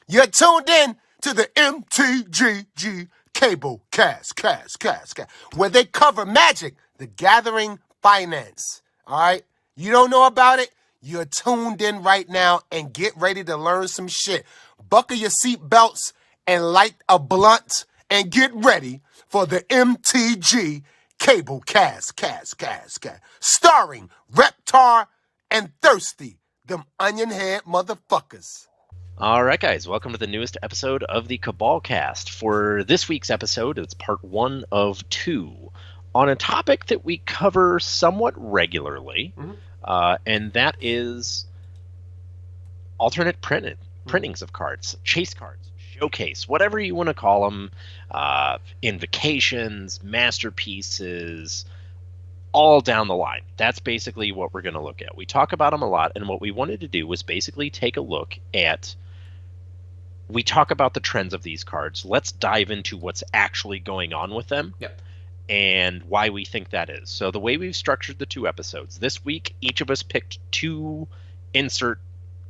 You're tuned in to the MtG Cable cast, where they cover Magic, the Gathering Finance. All right? You don't know about it? You're tuned in right now and get ready to learn some shit. Buckle your seat belts and light a blunt and get ready for the MtG Cable cast. Starring Reptar and Thirsty, them onion head motherfuckers. All right, guys, welcome to the newest episode of the Cabal Cast. For this week's episode, it's part 1 of 2 on a topic that we cover somewhat regularly, and that is alternate printings of cards, chase cards, showcase, whatever you want to call them, invocations, masterpieces, all down the line. That's basically what we're going to look at. We talk about them a lot, and what we wanted to do was basically take a look at... We talk about the trends of these cards. Let's dive into what's actually going on with them and why we think that is. So the way we've structured the 2 episodes, this week each of us picked 2 insert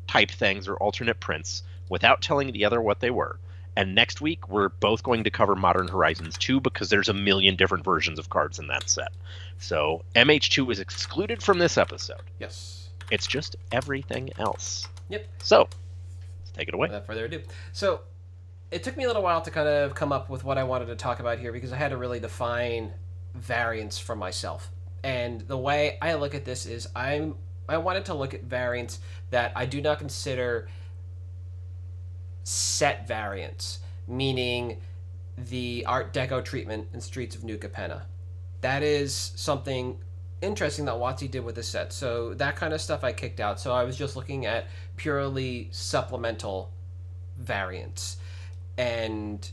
type things or alternate prints without telling the other what they were. And next week we're both going to cover Modern Horizons 2 because there's a million different versions of cards in that set. So MH2 is excluded from this episode. Yes. It's just everything else. Yep. So take it away. Without further ado. So, it took me a little while to kind of come up with what I wanted to talk about here because I had to really define variants for myself. And the way I look at this is I wanted to look at variants that I do not consider set variants, meaning the Art Deco treatment in Streets of New Capenna. That is something interesting that WotC did with the set. So that kind of stuff I kicked out. So I was just looking at purely supplemental variants and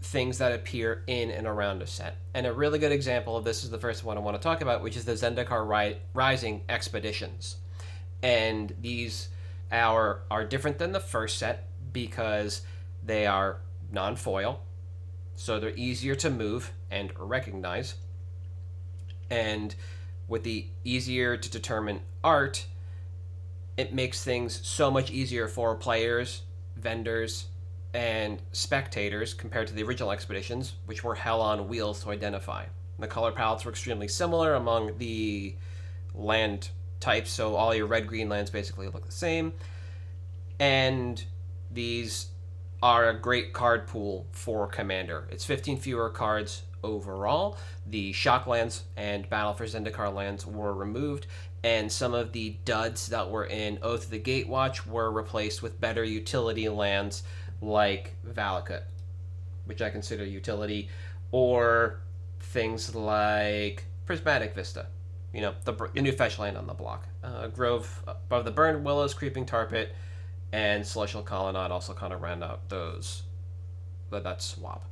things that appear in and around a set. And a really good example of this is the first one I want to talk about, which is the Zendikar Rising Expeditions. And these are different than the first set because they are non-foil, so they're easier to move and recognize. And with the easier to determine art, it makes things so much easier for players, vendors, and spectators compared to the original Expeditions, which were hell on wheels to identify. The color palettes were extremely similar among the land types, so all your red-green lands basically look the same. And these are a great card pool for Commander. It's 15 fewer cards overall. The shock lands and Battle for Zendikar lands were removed, and some of the duds that were in Oath of the Gatewatch were replaced with better utility lands like Valakut, which I consider utility, or things like Prismatic Vista, you know, the new fetch land on the block. Grove above the Burned Willows, Creeping Tarpit, and Celestial Colonnade also kind of round out that swap.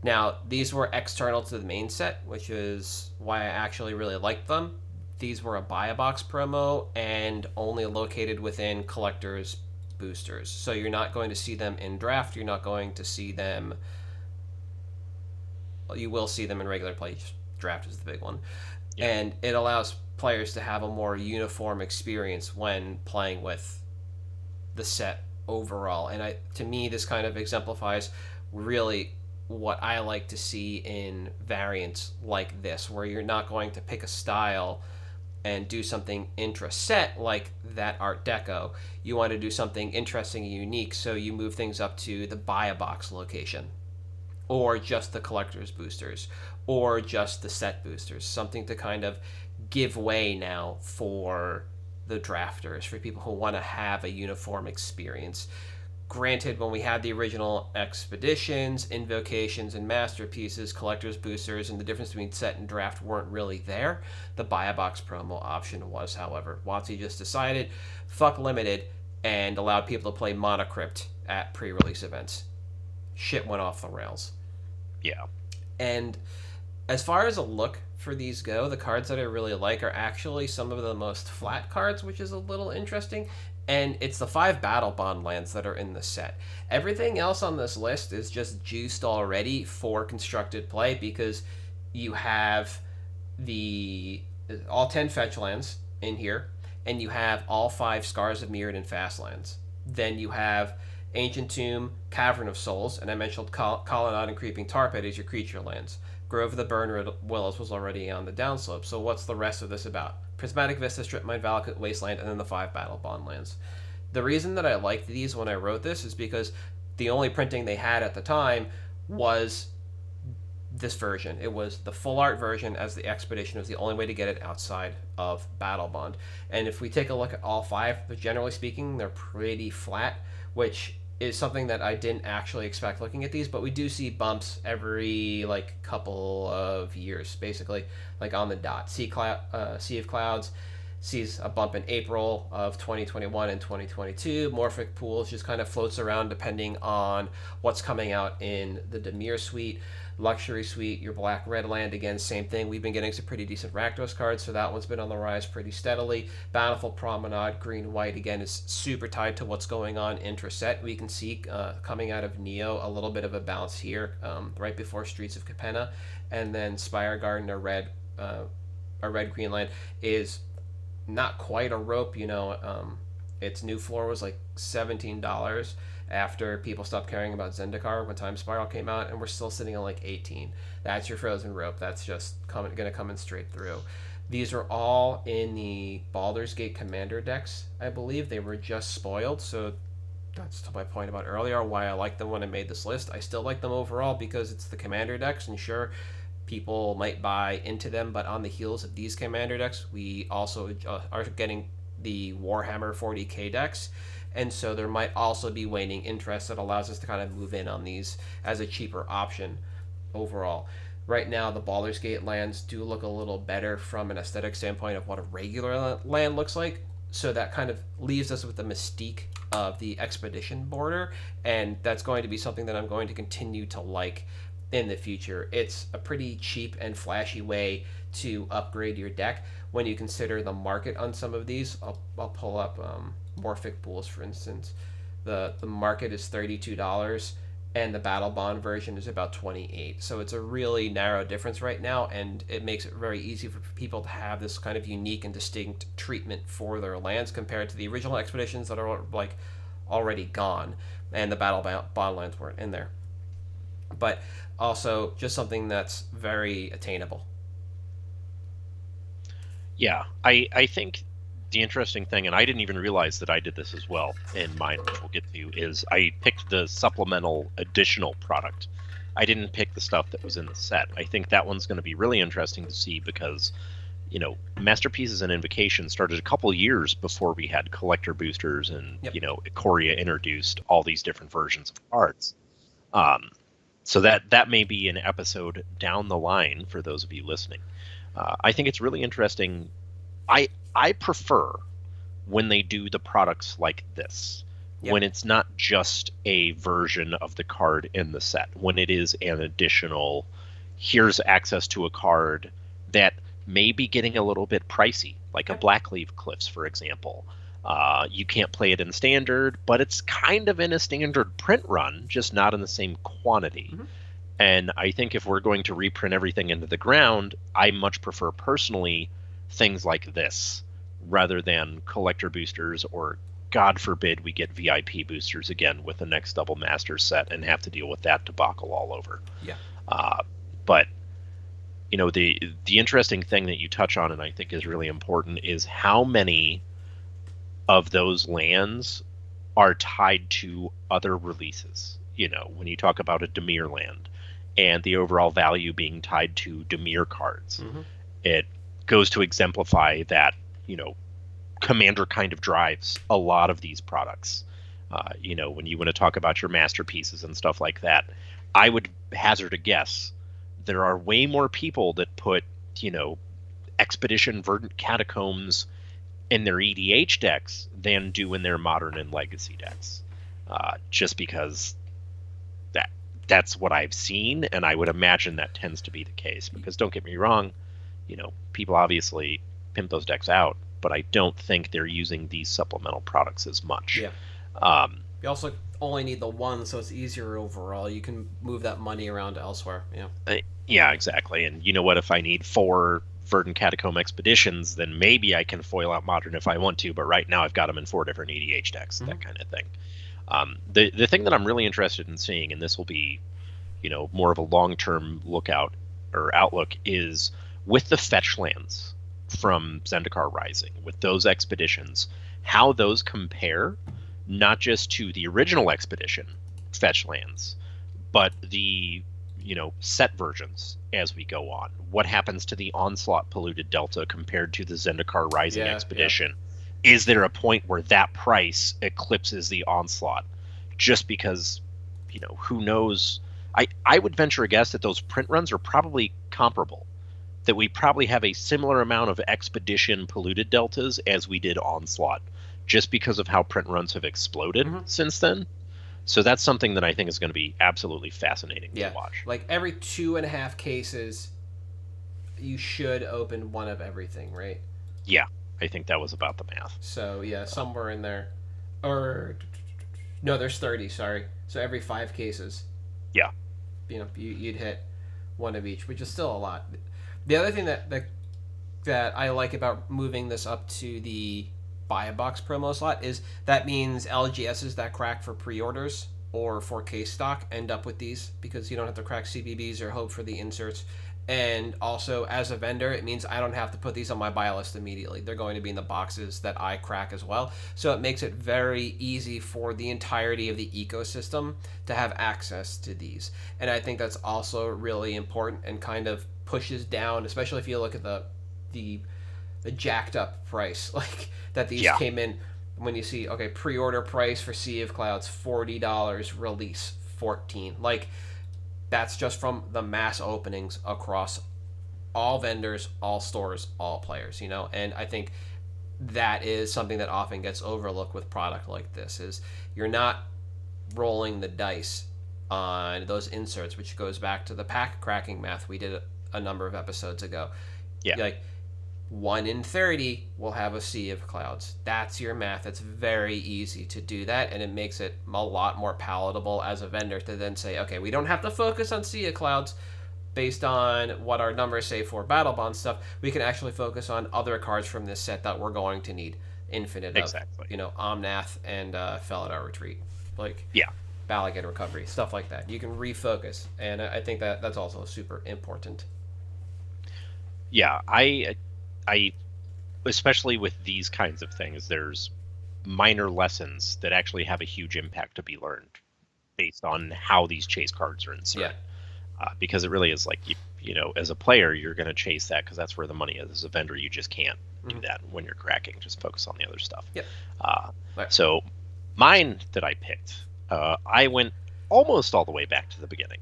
Now, these were external to the main set, which is why I actually really liked them. These were a buy-a-box promo and only located within collector's boosters. So you're not going to see them in draft. You're not going to see them... Well, you will see them in regular play. Draft is the big one. Yeah. And it allows players to have a more uniform experience when playing with the set overall. And to me, this kind of exemplifies really what I like to see in variants like this, where you're not going to pick a style and do something intra-set like that Art Deco. You want to do something interesting and unique, so you move things up to the buy-a-box location, or just the collector's boosters, or just the set boosters. Something to kind of give way now for the drafters, for people who want to have a uniform experience. Granted, when we had the original Expeditions, Invocations, and Masterpieces, Collector's Boosters, and the difference between set and draft weren't really there. The buy-a-box promo option was, however. WotC just decided, fuck limited, and allowed people to play Monocrypt at pre-release events. Shit went off the rails. Yeah. And as far as a look for these go, the cards that I really like are actually some of the most flat cards, which is a little interesting. And it's the 5 Battle Bond lands that are in the set. Everything else on this list is just juiced already for constructed play, because you have all 10 fetch lands in here, and you have all 5 Scars of Mirrodin fast lands. Then you have Ancient Tomb, Cavern of Souls, and I mentioned Colonnade and Creeping Tar Pit as your creature lands. Grove of the Burn Willows was already on the downslope, so what's the rest of this about? Prismatic Vista, Strip Mine, Valakut Wasteland, and then the 5 Battle Bond lands. The reason that I liked these when I wrote this is because the only printing they had at the time was this version. It was the full art version, as the Expedition was the only way to get it outside of Battle Bond. And if we take a look at all 5, generally speaking, they're pretty flat, which is something that I didn't actually expect looking at these, but we do see bumps every couple of years, basically, on the dot. Sea of Clouds sees a bump in April of 2021 and 2022. Morphic Pools just kind of floats around depending on what's coming out in the Dimir suite. Luxury Suite, your black-red land, again, same thing. We've been getting some pretty decent Rakdos cards, so that one's been on the rise pretty steadily. Bountiful Promenade, green-white, again, is super tied to what's going on intra-set. We can see, coming out of Neo, a little bit of a bounce here, right before Streets of Capenna. And then Spire Garden, a red-green land, is not quite a rope, its new floor was $17 after people stopped caring about Zendikar when Time Spiral came out, and we're still sitting on 18. That's your frozen rope. That's just going to come in straight through. These are all in the Baldur's Gate Commander decks, I believe. They were just spoiled, so that's to my point about earlier, why I liked them when I made this list. I still like them overall because it's the Commander decks, and sure, people might buy into them, but on the heels of these Commander decks, we also are getting the Warhammer 40k decks, and so there might also be waning interest that allows us to kind of move in on these as a cheaper option overall. Right now, the Baldur's Gate lands do look a little better from an aesthetic standpoint of what a regular land looks like, so that kind of leaves us with the mystique of the Expedition border, and that's going to be something that I'm going to continue to like in the future. It's a pretty cheap and flashy way to upgrade your deck when you consider the market on some of these. I'll pull up Morphic Pools, for instance. The market is $32 and the Battle Bond version is about $28. So it's a really narrow difference right now, and it makes it very easy for people to have this kind of unique and distinct treatment for their lands compared to the original Expeditions that are already gone, and the Battle Bond lands weren't in there. But also just something that's very attainable. Yeah, I think the interesting thing, and I didn't even realize that I did this as well in mine, which we'll get to, is I picked the supplemental additional product. I didn't pick the stuff that was in the set. I think that one's going to be really interesting to see because, Masterpieces and Invocation started a couple years before we had collector boosters and, Ikoria introduced all these different versions of cards. So that may be an episode down the line for those of you listening. I think it's really interesting. I prefer when they do the products like this, when it's not just a version of the card in the set, when it is an additional, here's access to a card that may be getting a little bit pricey, like a Blackleaf Cliffs, for example. You can't play it in standard, but it's kind of in a standard print run, just not in the same quantity. Mm-hmm. And I think if we're going to reprint everything into the ground, I much prefer personally things like this rather than collector boosters, or God forbid we get VIP boosters again with the next Double Master set and have to deal with that debacle all over. Yeah. But the interesting thing that you touch on, and I think is really important, is how many of those lands are tied to other releases. When you talk about a Dimir land and the overall value being tied to Dimir cards, it goes to exemplify that, Commander kind of drives a lot of these products. When you want to talk about your masterpieces and stuff like that, I would hazard a guess there are way more people that put, Expedition Verdant Catacombs in their EDH decks than do in their Modern and Legacy decks. Just because that's what I've seen, and I would imagine that tends to be the case. Because don't get me wrong, people obviously pimp those decks out, but I don't think they're using these supplemental products as much. Yeah. You also only need the one, so it's easier overall. You can move that money around elsewhere. Yeah. Yeah, exactly. And you know what? If I need 4 Verdant Catacomb Expeditions, then maybe I can foil out Modern if I want to. But right now I've got them in 4 different EDH decks, that kind of thing. The thing that I'm really interested in seeing, and this will be, more of a long-term outlook, is with the fetch lands from Zendikar Rising, with those expeditions, how those compare not just to the original expedition fetch lands, but the set versions as we go on. What happens to the Onslaught Polluted Delta compared to the Zendikar Rising expedition? Yeah. Is there a point where that price eclipses the Onslaught? Just because, who knows? I would venture a guess that those print runs are probably comparable. That we probably have a similar amount of expedition polluted deltas as we did Onslaught, just because of how print runs have exploded since then. So that's something that I think is going to be absolutely fascinating to watch. Like every 2.5 cases, you should open one of everything, right? Yeah, I think that was about the math. So yeah, somewhere in there. Or no, there's 30, sorry. So every 5 cases. Yeah. You'd hit one of each, which is still a lot. The other thing that I like about moving this up to the buy a box promo slot is that means LGSs that crack for pre-orders or for case stock end up with these, because you don't have to crack CBBs or hope for the inserts. And also, as a vendor, it means I don't have to put these on my buy list immediately. They're going to be in the boxes that I crack as well. So it makes it very easy for the entirety of the ecosystem to have access to these. And I think that's also really important and kind of pushes down, especially if you look at the jacked up price like that these came in. When you see, okay, pre-order price for Sea of Clouds $40, release $14. Like, that's just from the mass openings across all vendors, all stores, all players, and I think that is something that often gets overlooked with product like this, is you're not rolling the dice on those inserts, which goes back to the pack cracking math we did a number of episodes ago. Like 1 in 30 will have a Sea of Clouds. That's your math. It's very easy to do that, and it makes it a lot more palatable as a vendor to then say, okay, we don't have to focus on Sea of Clouds based on what our numbers say for Battle Bond stuff. We can actually focus on other cards from this set that we're going to need. Infinite exactly. of, Omnath and Felidar Retreat. Like, Balagan Recovery, stuff like that. You can refocus, and I think that's also super important. Yeah, I especially with these kinds of things, there's minor lessons that actually have a huge impact to be learned based on how these chase cards are inserted. Because it really is like, as a player, you're going to chase that because that's where the money is. As a vendor, you just can't do that when you're cracking. Just focus on the other stuff. So mine that I picked, I went almost all the way back to the beginning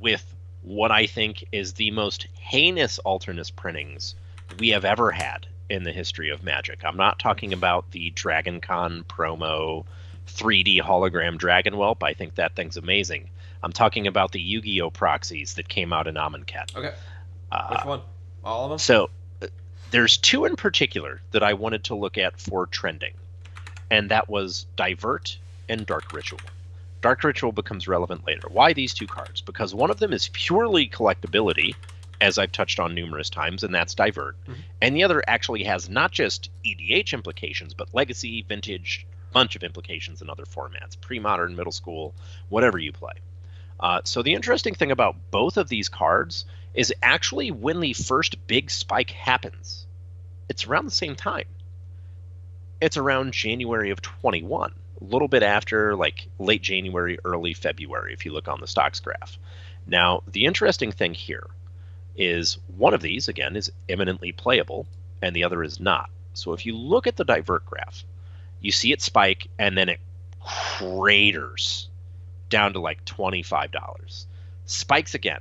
with what I think is the most heinous alternate printings we have ever had in the history of Magic. I'm not talking about the Dragon Con promo 3D hologram Dragon Whelp. I think that thing's amazing. I'm talking about the Yu-Gi-Oh! Proxies that came out in Amonkhet. Okay. Which one? All of them? So there's 2 in particular that I wanted to look at for trending, and that was Divert and Dark Ritual. Dark Ritual becomes relevant later. Why these 2 cards? Because one of them is purely collectability, as I've touched on numerous times, and that's Divert. And the other actually has not just EDH implications, but Legacy, Vintage, bunch of implications in other formats, pre-modern, middle school, whatever you play. So the interesting thing about both of these cards is actually when the first big spike happens, it's around the same time. It's around January of 21. A little bit after, like late January, early February, if you look on the stocks graph. Now, the interesting thing here is one of these, again, is eminently playable, and the other is not. So if you look at the Divert graph, you see it spike, and then it craters down to like $25. Spikes again.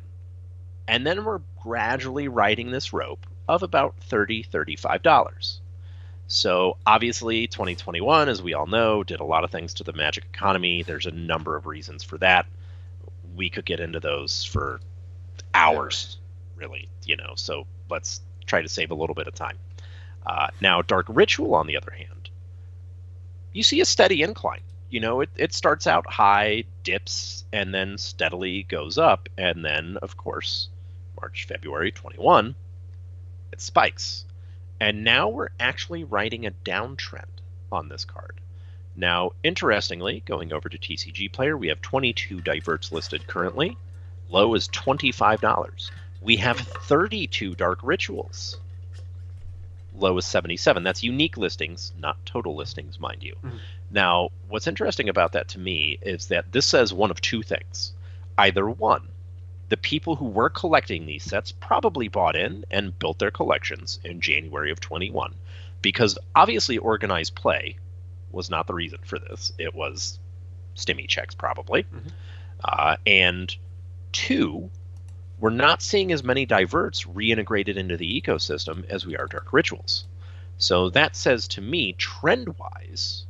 And then we're gradually riding this rope of about $30, $35. So obviously 2021, as we all know, did a lot of things to the Magic economy. There's a number of reasons for that. We could get into those for hours, really, so let's try to save a little bit of time. Now, Dark Ritual, on the other hand, you see a steady incline. It starts out high, dips, and then steadily goes up. And then, of course, March, February 21, it spikes. And now we're actually riding a downtrend on this card. Now, interestingly, going over to TCG Player, we have 22 diverts listed currently. Low is $25. We have 32 Dark Rituals. Low is 77. That's unique listings, not total listings, mind you. Mhm. Now, what's interesting about that to me is that this says one of two things. Either one, the people who were collecting these sets probably bought in and built their collections in January of 21, because obviously organized play was not the reason for this. It was stimmy checks, probably. And two, we're not seeing as many diverts reintegrated into the ecosystem as we are Dark Rituals. So that says to me, trend-wise,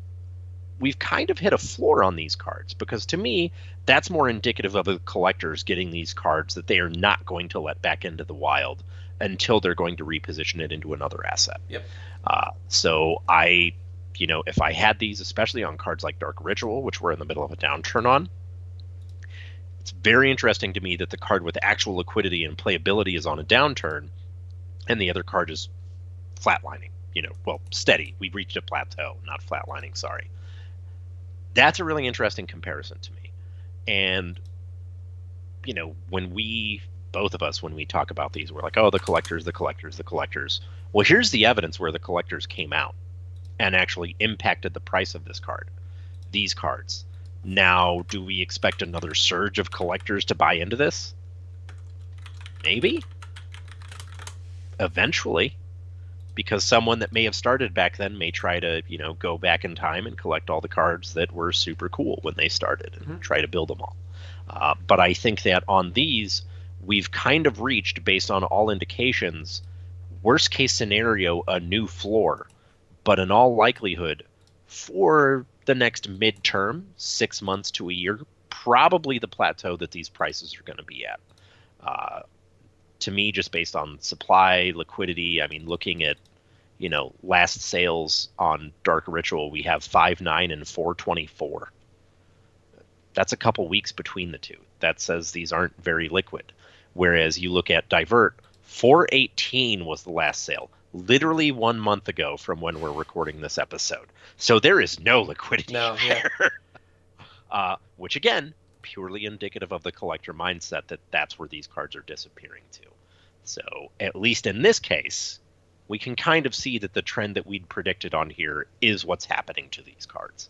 we've kind of hit a floor on these cards, because to me, that's more indicative of the collectors getting these cards that they are not going to let back into the wild until they're going to reposition it into another asset. Yep. So if I had these, especially on cards like Dark Ritual, which we're in the middle of a downturn on, it's very interesting to me that the card with actual liquidity and playability is on a downturn, and the other card is flatlining. Steady. We've reached a plateau, not flatlining, sorry. That's a really interesting comparison to me. And, when both of us, when we talk about these, we're like, oh, the collectors. Well, here's the evidence where the collectors came out and actually impacted the price of these cards. Now, do we expect another surge of collectors to buy into this? Maybe. Eventually. Because someone that may have started back then may try to, go back in time and collect all the cards that were super cool when they started and try to build them all. But I think that on these, we've kind of reached, based on all indications, worst case scenario, a new floor. But in all likelihood, for the next midterm, 6 months to a year, probably the plateau that these prices are going to be at. To me, just based on supply, liquidity, looking at, last sales on Dark Ritual, we have 5.9 and 4.24. That's a couple weeks between the two. That says these aren't very liquid. Whereas you look at Divert, 4.18 was the last sale, literally 1 month ago from when we're recording this episode. So there is no liquidity there. Which, again, purely indicative of the collector mindset that's where these cards are disappearing to. So at least in this case, we can kind of see that the trend that we'd predicted on here is what's happening to these cards.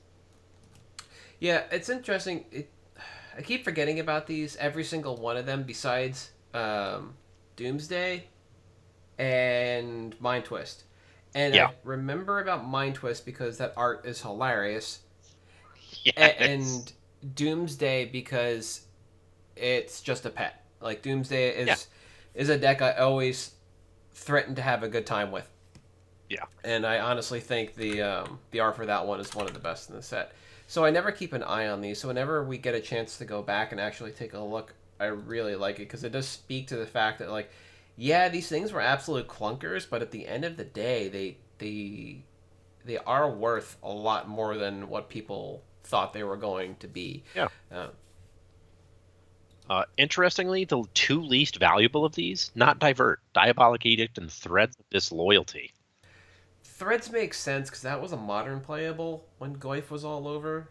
Yeah, it's interesting. I keep forgetting about these, every single one of them, besides Doomsday and Mind Twist. And I remember about Mind Twist because that art is hilarious. Yes. And Doomsday because it's just a pet. Like, Doomsday is a deck I always threaten to have a good time with. Yeah. And I honestly think the art for that one is one of the best in the set. So I never keep an eye on these. So whenever we get a chance to go back and actually take a look, I really like it because it does speak to the fact that, like, yeah, these things were absolute clunkers, but at the end of the day, they are worth a lot more than what people thought they were going to be. Yeah. Interestingly, the two least valuable of these, not Divert, Diabolic Edict and Threads of Disloyalty. Threads makes sense because that was a modern playable when Goyf was all over.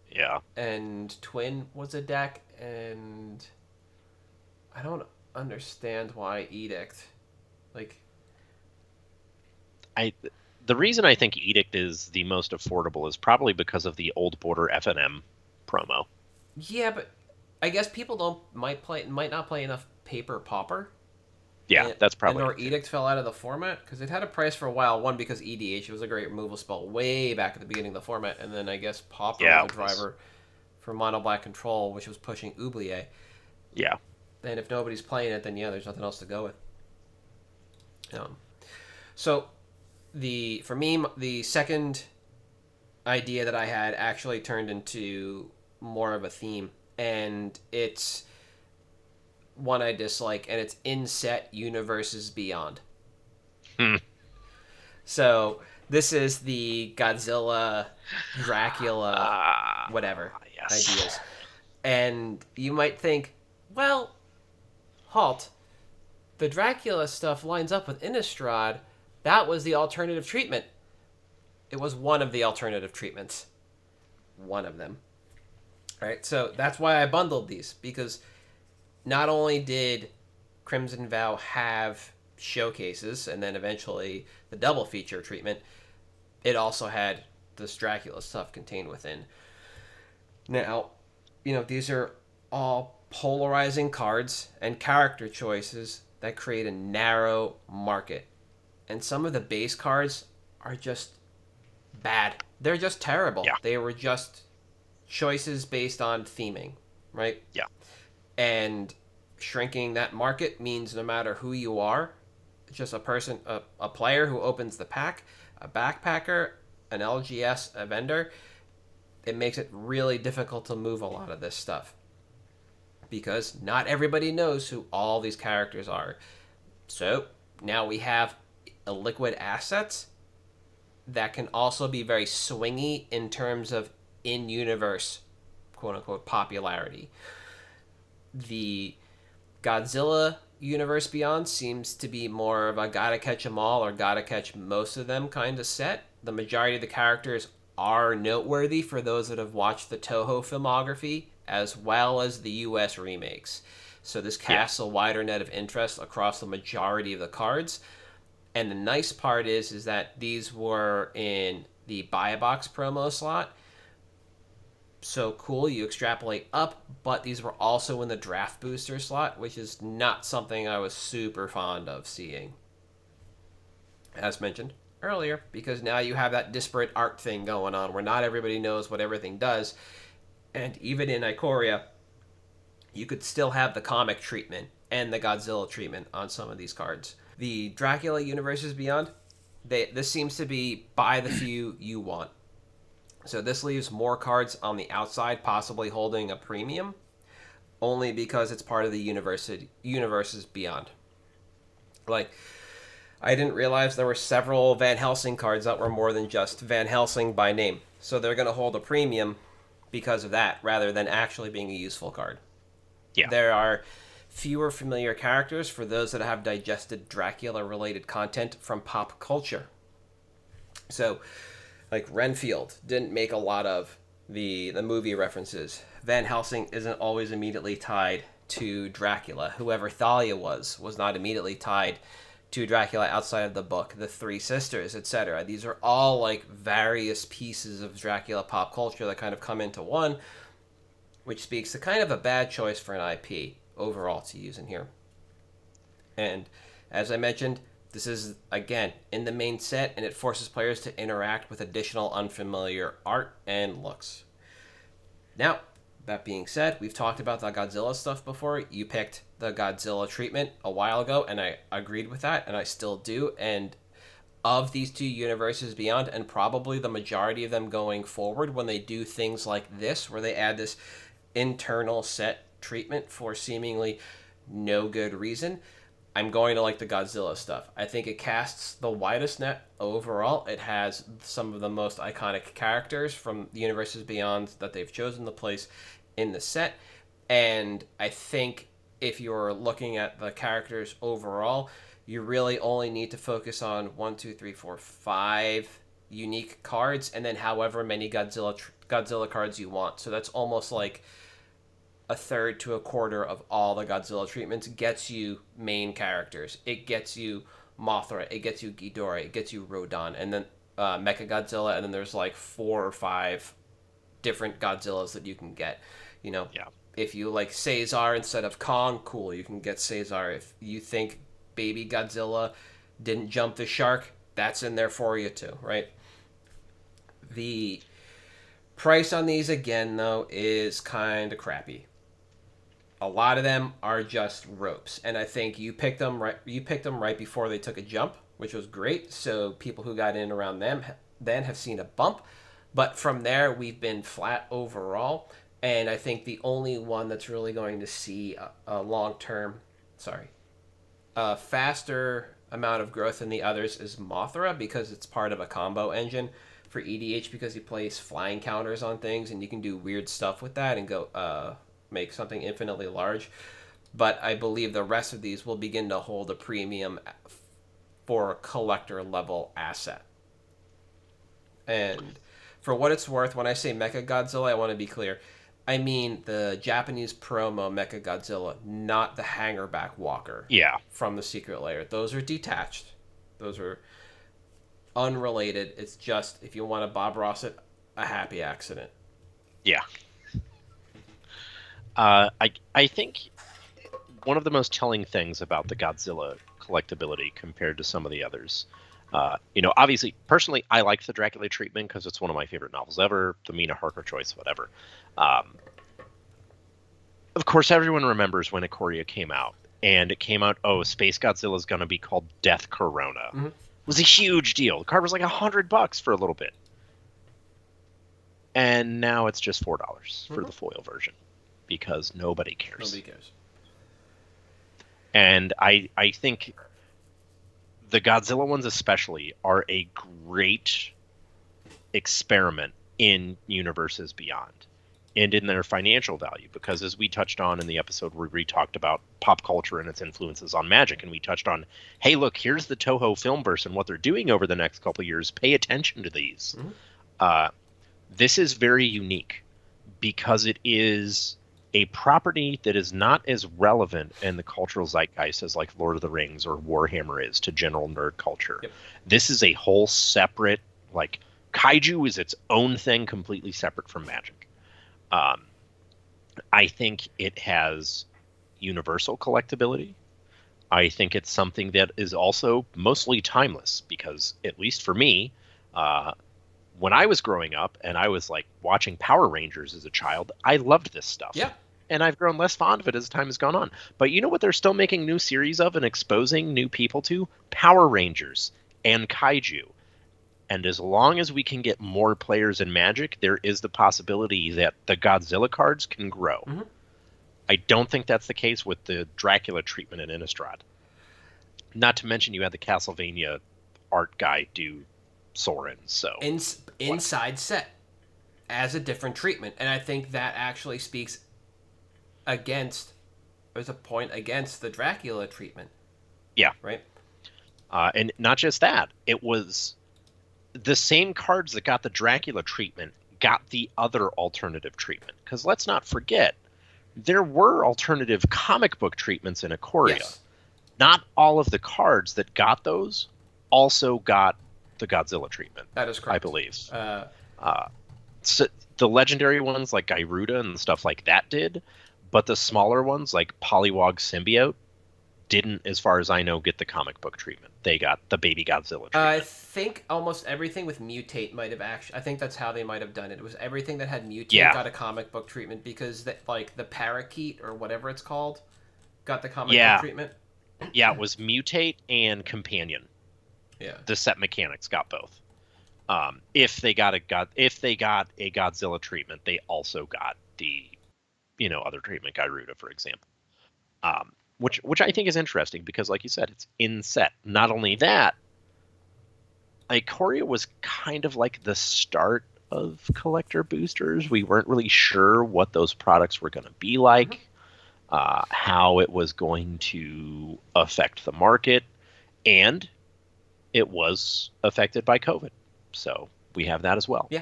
Yeah. And Twin was a deck, and I don't understand why Edict. The reason I think Edict is the most affordable is probably because of the Old Border FNM promo. Yeah, but I guess people might not play enough Paper Pauper. Yeah, that's probably. Or Edict fell out of the format because it had a price for a while. One, because EDH was a great removal spell way back at the beginning of the format, and then I guess Pauper was a driver for Mono Black Control, which was pushing Oubliette. Yeah. And if nobody's playing it, then there's nothing else to go with. So, for me, the second idea that I had actually turned into more of a theme, and it's one I dislike, and it's Inset Universes Beyond. So this is the Godzilla, Dracula, whatever ideas. And you might think, well, halt. The Dracula stuff lines up with Innistrad. That was the alternative treatment. It was one of the alternative treatments. one of them. All right, so that's why I bundled these, because not only did Crimson Vow have showcases and then eventually the double feature treatment, it also had this Dracula stuff contained within. Now, these are all polarizing cards and character choices that create a narrow market. And some of the base cards are just bad. They're just terrible. Yeah. They were just choices based on theming, right? Yeah. And shrinking that market means no matter who you are, just a player who opens the pack, a backpacker, an LGS, a vendor, it makes it really difficult to move a lot of this stuff. Because not everybody knows who all these characters are. So now we have liquid assets that can also be very swingy in terms of in-universe, quote-unquote, popularity. The Godzilla Universe Beyond seems to be more of a gotta catch them all or gotta catch most of them kind of set. The majority of the characters are noteworthy for those that have watched the Toho filmography as well as the US remakes. So this casts a wider net of interest across the majority of the cards. And the nice part is that these were in the buy a box promo slot. So cool, you extrapolate up, but these were also in the draft booster slot, which is not something I was super fond of seeing. As mentioned earlier, because now you have that disparate art thing going on where not everybody knows what everything does. And even in Ikoria, you could still have the comic treatment and the Godzilla treatment on some of these cards. The Dracula Universes Beyond, this seems to be buy the few you want. So this leaves more cards on the outside, possibly holding a premium, only because it's part of the Universes Beyond. Like, I didn't realize there were several Van Helsing cards that were more than just Van Helsing by name. So they're going to hold a premium because of that, rather than actually being a useful card. Yeah. There are fewer familiar characters for those that have digested Dracula-related content from pop culture. So, like Renfield didn't make a lot of the movie references. Van Helsing isn't always immediately tied to Dracula. Whoever Thalia was not immediately tied to Dracula outside of the book. The Three Sisters, etc. These are all like various pieces of Dracula pop culture that kind of come into one, which speaks to kind of a bad choice for an IP overall to use in here. And as I mentioned, this is, again, in the main set, and it forces players to interact with additional unfamiliar art and looks. Now, that being said, we've talked about the Godzilla stuff before. You picked the Godzilla treatment a while ago, and I agreed with that, and I still do. And of these two universes beyond, and probably the majority of them going forward, when they do things like this, where they add this internal set treatment for seemingly no good reason, I'm going to like the Godzilla stuff. I think it casts the widest net overall. It has some of the most iconic characters from the universes beyond that they've chosen to place in the set. And I think if you're looking at the characters overall, you really only need to focus on 1, 2, 3, 4, 5 unique cards, and then however many Godzilla cards you want. So that's almost like a third to a quarter of all the Godzilla treatments gets you main characters. It gets you Mothra, it gets you Ghidorah, it gets you Rodan, and then Mechagodzilla, and then there's like 4 or 5 different Godzillas that you can get. Yeah. If you like Caesar instead of Kong, cool, you can get Caesar. If you think Baby Godzilla didn't jump the shark, that's in there for you too, right? The price on these, again, though, is kind of crappy. A lot of them are just ropes, and I think you picked them right before they took a jump, which was great. So people who got in around them then have seen a bump, but from there we've been flat overall. And I think the only one that's really going to see a faster amount of growth than the others is Mothra, because it's part of a combo engine for EDH, because you place flying counters on things and you can do weird stuff with that and go make something infinitely large. But I believe the rest of these will begin to hold a premium for a collector level asset. And For what it's worth, when I say Mecha Godzilla, I want to be clear. I mean the Japanese promo Mecha Godzilla, not the hangerback walker Yeah. from the Secret Lair. Those are detached. Those are unrelated. It's just, if you want to Bob Ross it, a happy accident. Yeah. I think one of the most telling things about the Godzilla collectability compared to some of the others, obviously, personally, I like the Dracula treatment because it's one of my favorite novels ever, the Mina Harker choice, whatever. Of course, everyone remembers when Ikoria came out, and it came out, Space Godzilla is going to be called Death Corona. Mm-hmm. It was a huge deal. The card was like $100 for a little bit. And now it's just $4 for the foil version because nobody cares. Nobody cares. And I think the Godzilla ones especially are a great experiment in universes beyond and in their financial value, because as we touched on in the episode where we talked about pop culture and its influences on Magic, and we touched on, hey, look, here's the Toho Filmverse and what they're doing over the next couple of years. Pay attention to these. This is very unique because it is a property that is not as relevant in the cultural zeitgeist as like Lord of the Rings or Warhammer is to general nerd culture. Yep. This is a whole separate, like, kaiju is its own thing, completely separate from Magic. I think it has universal collectability. I think it's something that is also mostly timeless because, at least for me, when I was growing up and I was like watching Power Rangers as a child, I loved this stuff. Yeah. And I've grown less fond of it as time has gone on. But you know what they're still making new series of and exposing new people to? Power Rangers and kaiju. And as long as we can get more players in Magic, there is the possibility that the Godzilla cards can grow. Mm-hmm. I don't think that's the case with the Dracula treatment in Innistrad. Not to mention you had the Castlevania art guy do Sorin. So inside set as a different treatment. And I think that actually speaks against, there's a point against the Dracula treatment. Yeah. Right? And not just that, it was the same cards that got the Dracula treatment got the other alternative treatment. Because let's not forget, there were alternative comic book treatments in Ikoria. Yes. Not all of the cards that got those also got the Godzilla treatment. That is correct. I believe. So the legendary ones like Gyruda and stuff like that did, but the smaller ones like Poliwag Symbiote didn't, as far as I know, get the comic book treatment. They got the baby Godzilla treatment. I think almost everything with Mutate might have actually, I think that's how they might have done it. It was everything that had Mutate got a comic book treatment because like the Parakeet or whatever it's called got the comic book treatment. Yeah, it was Mutate and Companion. Yeah. The set mechanics got both. If they got a Godzilla treatment, they also got the other treatment, Gyruda, for example. Which I think is interesting because, like you said, it's in set. Not only that, Ikoria was kind of like the start of collector boosters. We weren't really sure what those products were going to be like, how it was going to affect the market, and it was affected by COVID. So we have that as well. Yeah.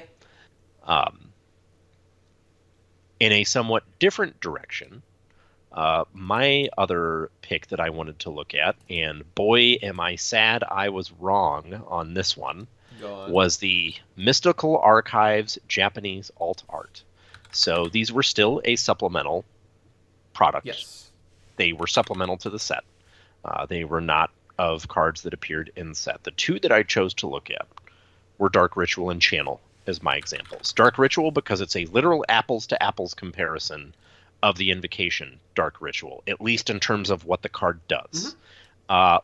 In a somewhat different direction, my other pick that I wanted to look at, and boy, am I sad I was wrong on this one, was the Mystical Archives Japanese alt art. So these were still a supplemental product. Yes. They were supplemental to the set. They were not of cards that appeared in the set. The two that I chose to look at were Dark Ritual and Channel as my examples. Dark Ritual because it's a literal apples to apples comparison of the Invocation Dark Ritual, at least in terms of what the card does.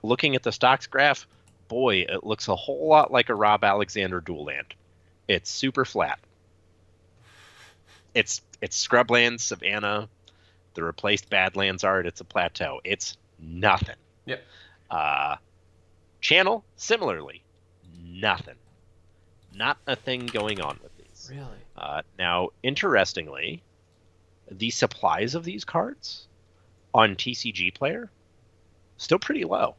Looking at the stocks graph, boy, it looks a whole lot like a Rob Alexander dual land. It's super flat. It's Scrubland, Savannah, the replaced Badlands art, it's a plateau. It's nothing. Yep. Channel, similarly, nothing. Not a thing going on with these. Really? Now, interestingly, the supplies of these cards on TCG Player still pretty low.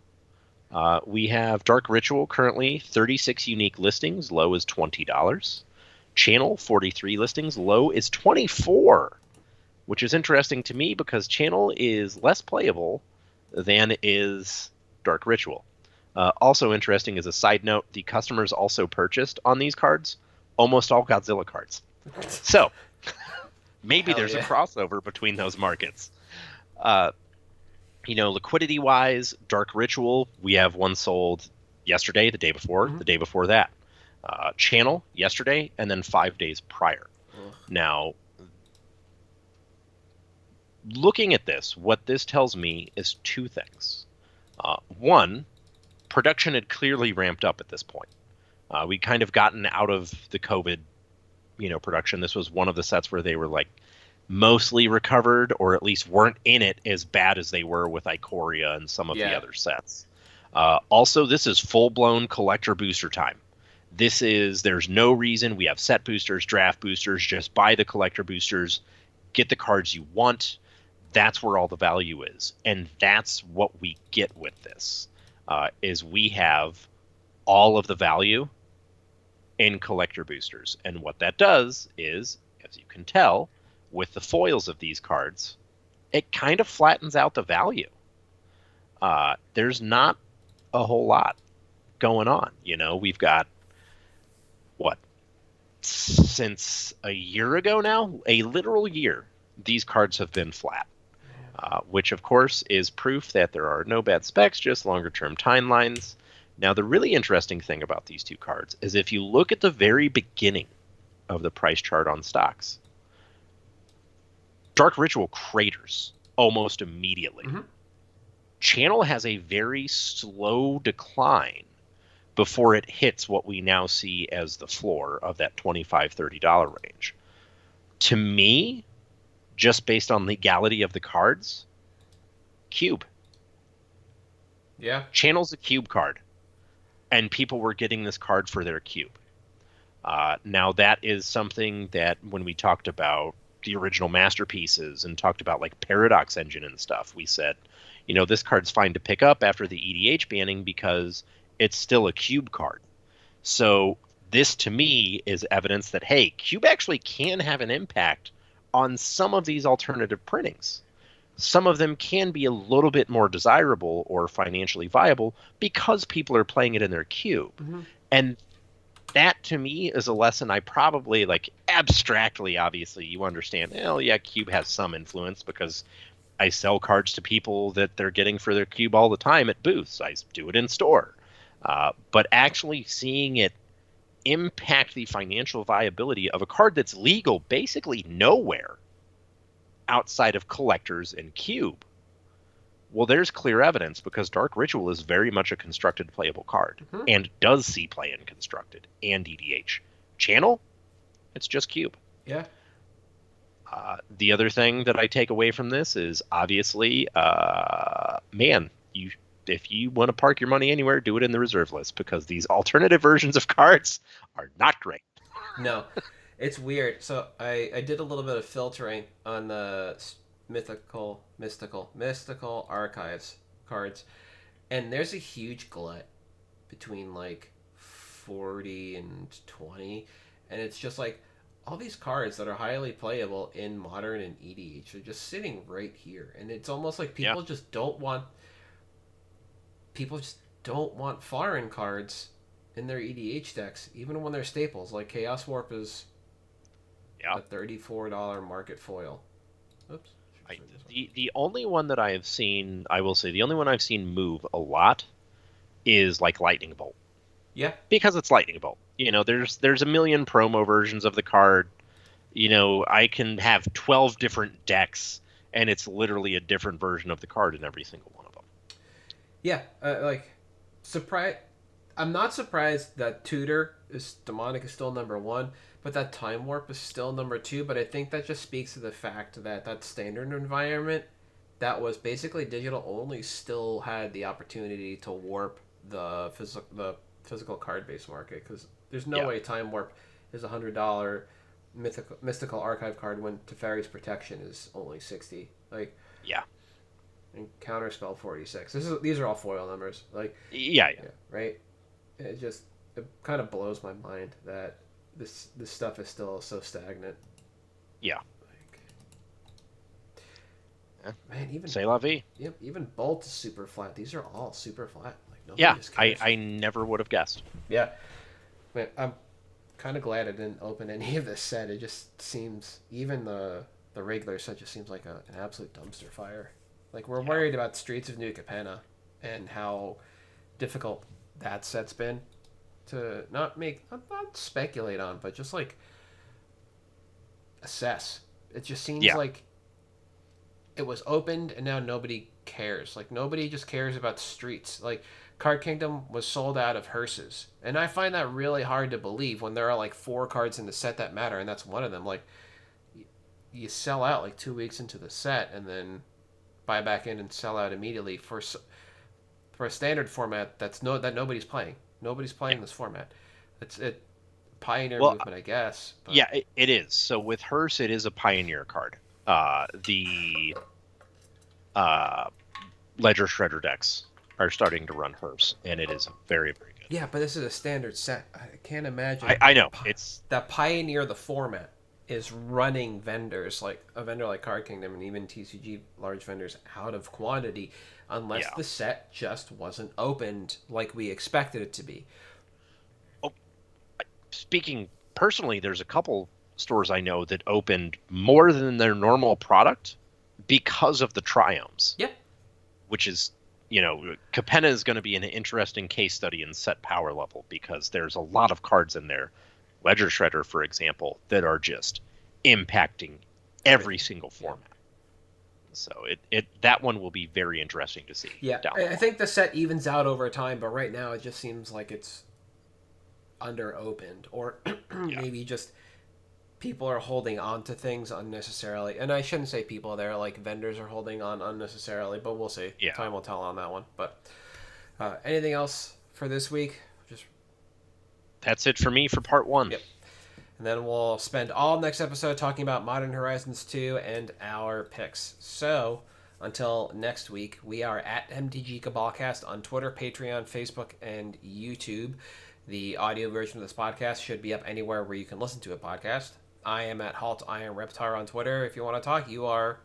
We have Dark Ritual currently 36 unique listings, low as $20. Channel, 43 listings. Low is 24, which is interesting to me because Channel is less playable than is Dark Ritual. Also interesting as a side note, the customers also purchased on these cards almost all Godzilla cards. So maybe Hell there's yeah. a crossover between those markets. Liquidity wise, Dark Ritual, we have one sold yesterday, the day before, the day before that. Channel yesterday, and then 5 days prior. Ugh. Now, looking at this, what this tells me is two things. One, production had clearly ramped up at this point. We'd kind of gotten out of the COVID, production. This was one of the sets where they were like mostly recovered, or at least weren't in it as bad as they were with Ikoria and some of the other sets. Also, this is full-blown collector booster time. There's no reason. We have set boosters, draft boosters. Just buy the collector boosters, get the cards you want. That's where all the value is. And that's what we get with this, is we have all of the value in collector boosters. And what that does is, as you can tell, with the foils of these cards, it kind of flattens out the value. There's not a whole lot going on. We've got, since a year ago now, a literal year, these cards have been flat. Which, of course, is proof that there are no bad specs, just longer-term timelines. Now, the really interesting thing about these two cards is if you look at the very beginning of the price chart on stocks, Dark Ritual craters almost immediately. Channel has a very slow decline before it hits what we now see as the floor of that $25-$30 range. To me, just based on legality of the cards, cube. Yeah. Channel's a cube card, and people were getting this card for their cube. Now, that is something that when we talked about the original masterpieces and talked about like Paradox Engine and stuff, we said, this card's fine to pick up after the EDH banning because it's still a cube card. So this, to me, is evidence that, hey, cube actually can have an impact on some of these alternative printings. Some of them can be a little bit more desirable or financially viable because people are playing it in their cube. And that, to me, is a lesson I probably, abstractly, obviously, you understand, cube has some influence because I sell cards to people that they're getting for their cube all the time at booths. I do it in store. But actually seeing it impact the financial viability of a card that's legal basically nowhere outside of collectors and cube. Well, there's clear evidence because Dark Ritual is very much a constructed playable card and does see play in constructed and EDH. Channel, it's just cube. Yeah. The other thing that I take away from this is obviously, if you want to park your money anywhere, do it in the reserve list because these alternative versions of cards are not great. No, it's weird. So I did a little bit of filtering on the mystical archives cards, and there's a huge glut between 40 and 20, and it's just all these cards that are highly playable in Modern and EDH are just sitting right here, and it's almost like people just don't want foreign cards in their EDH decks, even when they're staples. Like Chaos Warp is a $34 market foil. Oops. The only one that I have seen, I will say, the only one I've seen move a lot is Lightning Bolt. Yeah. Because it's Lightning Bolt. There's a million promo versions of the card. I can have 12 different decks, and it's literally a different version of the card in every single one of them. Yeah, I'm not surprised that Demonic is still number 1, but that Time Warp is still number 2. But I think that just speaks to the fact that standard environment that was basically digital only still had the opportunity to warp the physical card based market, because there's no way Time Warp is $100 mystical archive card when Teferi's Protection is only $60. And Counterspell 46. These are all foil numbers. Right? It kind of blows my mind that this stuff is still so stagnant. Yeah. Man, even C'est la vie. Yep, even Bolt is super flat. These are all super flat. Like nobody Yeah, just cares. I never would have guessed. Yeah, man, I'm kind of glad I didn't open any of this set. It just seems even the regular set just seems like an absolute dumpster fire. Like we're worried about Streets of New Capenna and how difficult that set's been to not speculate on, but just like assess. It just seems like it was opened and now nobody cares. Like nobody just cares about Streets. Like Card Kingdom was sold out of hearses, and I find that really hard to believe when there are like 4 cards in the set that matter, and that's one of them. Like you sell out like 2 weeks into the set, and then buy back in and sell out immediately for a standard format that nobody's playing. Nobody's playing this format. It's pioneer movement, I guess. But... Yeah, it is. So with Hearse, it is a pioneer card. The Ledger Shredder decks are starting to run Hearse, and it is very, very good. Yeah, but this is a standard set. I can't imagine. I know. It's that pioneer the format is running vendors like a vendor like Card Kingdom and even TCG large vendors out of quantity unless the set just wasn't opened like we expected it to be. Oh, speaking personally, there's a couple stores I know that opened more than their normal product because of the triomes. Yep. Which is, Capenna is going to be an interesting case study in set power level because there's a lot of cards in there, Ledger Shredder, for example, that are just impacting every single format. So that one will be very interesting to see. Yeah, I think the set evens out over time, but right now it just seems like it's under opened, or maybe just people are holding on to things unnecessarily. And I shouldn't say people there, like vendors are holding on unnecessarily, but we'll see. Yeah. Time will tell on that one. But anything else for this week? That's it for me for part 1. Yep. And then we'll spend all next episode talking about Modern Horizons 2 and our picks. So, until next week, we are at MtG Cabalcast on Twitter, Patreon, Facebook, and YouTube. The audio version of this podcast should be up anywhere where you can listen to a podcast. I am at Halt I Am Reptar on Twitter. If you want to talk, you are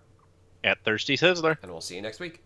at Thirsty Sizzler. And we'll see you next week.